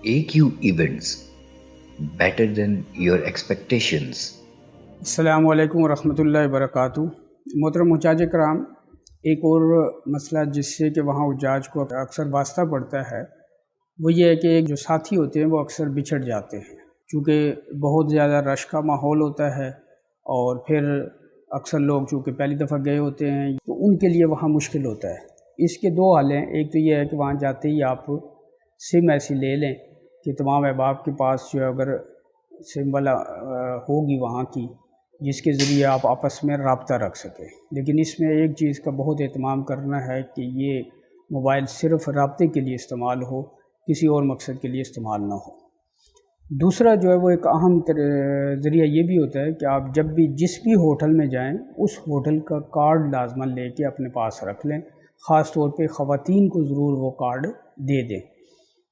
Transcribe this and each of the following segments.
AQ events better than your expectations. अस्सलामु अलैकुम वरहमतुल्लाहि वबरकातुहू। मोहतरम हुज्जाज कराम, एक और मसला जिससे कि वहाँ हुज्जाज को अक्सर वास्ता पड़ता है वो ये है कि जो साथी होते हैं वो अक्सर बिछड़ जाते हैं, चूँकि बहुत ज़्यादा रश का माहौल होता है और फिर अक्सर लोग चूँकि पहली दफ़ा गए होते हैं तो उनके लिए वहाँ मुश्किल होता है। इसके दो हल हैं। एक तो ये है कि वहाँ जाते ही आप सिम ऐसी ले लें कि तमाम अहबाब के पास जो अगर सिम वाला होगी वहाँ की, जिसके ज़रिए आप आपस में रब्ता रख सकें। लेकिन इसमें एक चीज़ का बहुत एहतमाम करना है कि ये मोबाइल सिर्फ़ रब्ते के लिए इस्तेमाल हो, किसी और मकसद के लिए इस्तेमाल ना हो। दूसरा जो है वो एक अहम ज़रिया ये भी होता है कि आप जब भी जिस भी होटल में जाएं उस होटल का कार्ड लाजमन लेके अपने पास रख लें। ख़ास तौर पे ख़वातीन को ज़रूर वो कार्ड दे दें।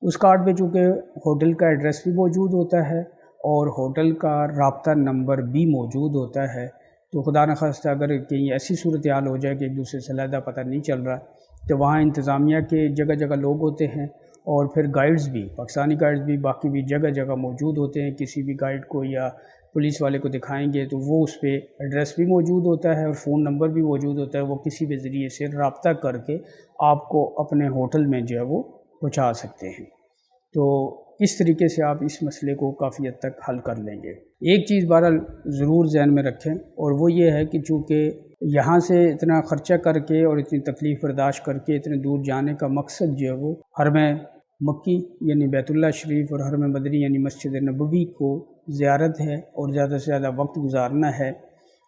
उस कार्ड पे चूँकि होटल का एड्रेस भी मौजूद होता है और होटल का राब्ता नंबर भी मौजूद होता है, तो खुदा न खास्ता अगर कहीं ऐसी सूरत हाल हो जाए कि एक दूसरे से अलहदा पता नहीं चल रहा, तो वहाँ इंतज़ामिया के जगह जगह लोग होते हैं और फिर गाइड्स भी, पाकिस्तानी गाइड्स भी, बाकी भी जगह जगह मौजूद होते हैं। किसी भी गाइड को या पुलिस वाले को दिखाएंगे तो वो उस पर एड्रेस भी मौजूद होता है और फ़ोन नंबर भी मौजूद होता है। वो किसी भी ज़रिए से रब्ता करके आपको अपने होटल में जो है वो पहुँचा सकते हैं। तो इस तरीके से आप इस मसले को काफ़ी हद तक हल कर लेंगे। एक चीज़ बहरहाल ज़रूर ज़हन में रखें और वो ये है कि चूँकि यहाँ से इतना ख़र्चा करके और इतनी तकलीफ़ बर्दाश्त करके इतने दूर जाने का मकसद जो है वो हरम मक्की यानी बैतुल्लाह शरीफ और हरम मदनी यानी मस्जिद नबवी को ज़ियारत है और ज़्यादा से ज़्यादा वक्त गुजारना है।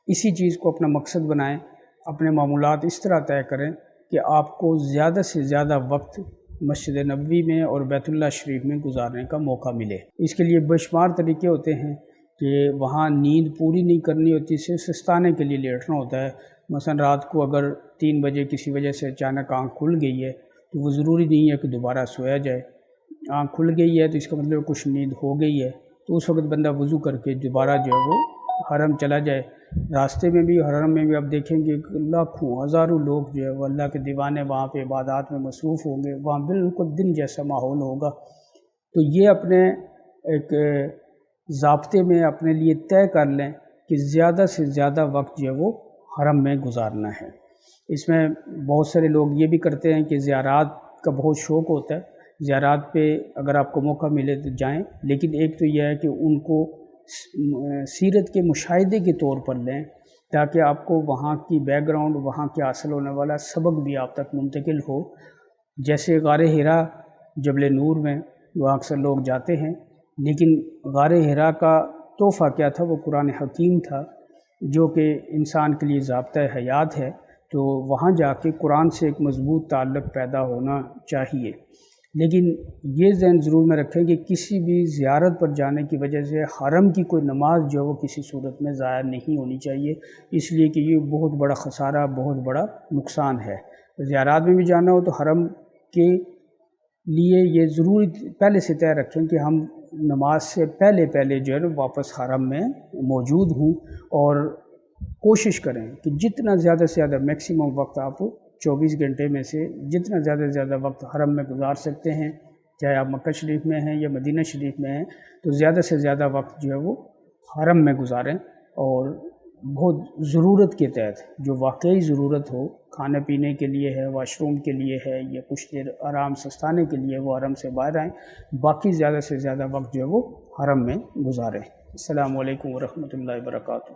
इसी चीज़ को अपना मकसद बनाएं, अपने मामूलात इस तरह तय करें कि आपको ज़्यादा से ज़्यादा वक्त मस्जिद नबवी में और बैतुल्लाह शरीफ में गुजारने का मौका मिले। इसके लिए बेशुमार तरीके होते हैं कि वहाँ नींद पूरी नहीं करनी होती, सिर्फ सुस्ताने के लिए लेटना होता है। मसलन रात को अगर 3 बजे किसी वजह से अचानक आँख खुल गई है तो वो ज़रूरी नहीं है कि दोबारा सोया जाए। आँख खुल गई है तो इसका मतलब कुछ नींद हो गई है, तो उस वक्त बंदा वज़ू करके दोबारा जो है वो हरम चला जाए। रास्ते में भी हरम में भी आप देखेंगे लाखों हज़ारों लोग जो है वो अल्लाह के दीवाने वहाँ पे इबादत में मसरूफ़ होंगे। वहाँ बिल्कुल दिन जैसा माहौल होगा। तो ये अपने एक ज़ाब्ते में अपने लिए तय कर लें कि ज़्यादा से ज़्यादा वक्त जो है वो हरम में गुजारना है। इसमें बहुत सारे लोग ये भी करते हैं कि ज़ियारात का बहुत शौक़ होता है, ज़ियारात पे अगर आपको मौका मिले तो जाएं। लेकिन एक तो यह है कि उनको सीरत के मुशाहिदे के तौर पर लें ताकि आपको वहाँ की बैकग्राउंड, वहाँ के हासिल होने वाला सबक भी आप तक मुंतकिल हो। जैसे गारे हिरा जबल नूर में वहाँ अक्सर लोग जाते हैं, लेकिन गारे हिरा का तोहफ़ा क्या था? वो कुरान हकीम था जो कि इंसान के लिए ज़ाब्ता हयात है। तो वहाँ जाके कुरान से एक मज़बूत ताल्लुक़ पैदा होना चाहिए। लेकिन ये ज़हन ज़रूर में रखें कि किसी भी ज़ियारत पर जाने की वजह से हरम की कोई नमाज जो है वो किसी सूरत में ज़ाया नहीं होनी चाहिए, इसलिए कि ये बहुत बड़ा ख़सारा, बहुत बड़ा नुकसान है। ज़ियारत में भी जाना हो तो हरम के लिए ये ज़रूरी पहले से तय रखें कि हम नमाज से पहले जो है ना वापस हरम में मौजूद हूँ और कोशिश करें कि जितना ज़्यादा से ज़्यादा मैक्सिमम वक्त आप 24 घंटे में से जितना ज़्यादा से ज़्यादा वक्त हरम में गुजार सकते हैं, चाहे आप मक्का शरीफ में हैं या मदीना शरीफ में हैं, तो ज़्यादा से ज़्यादा वक्त जो है वो हरम में गुजारें। और बहुत ज़रूरत के तहत जो वाकई ज़रूरत हो, खाने पीने के लिए है, वाशरूम के लिए है या कुछ देर आराम सस्ताने के लिए, वो हरम से बाहर आएँ। बाकी ज़्यादा से ज़्यादा वक्त जो है वो हरम में गुजारें। अस्सलामु अलैकुम वरहमतुल्लाहि वबरकातुहू।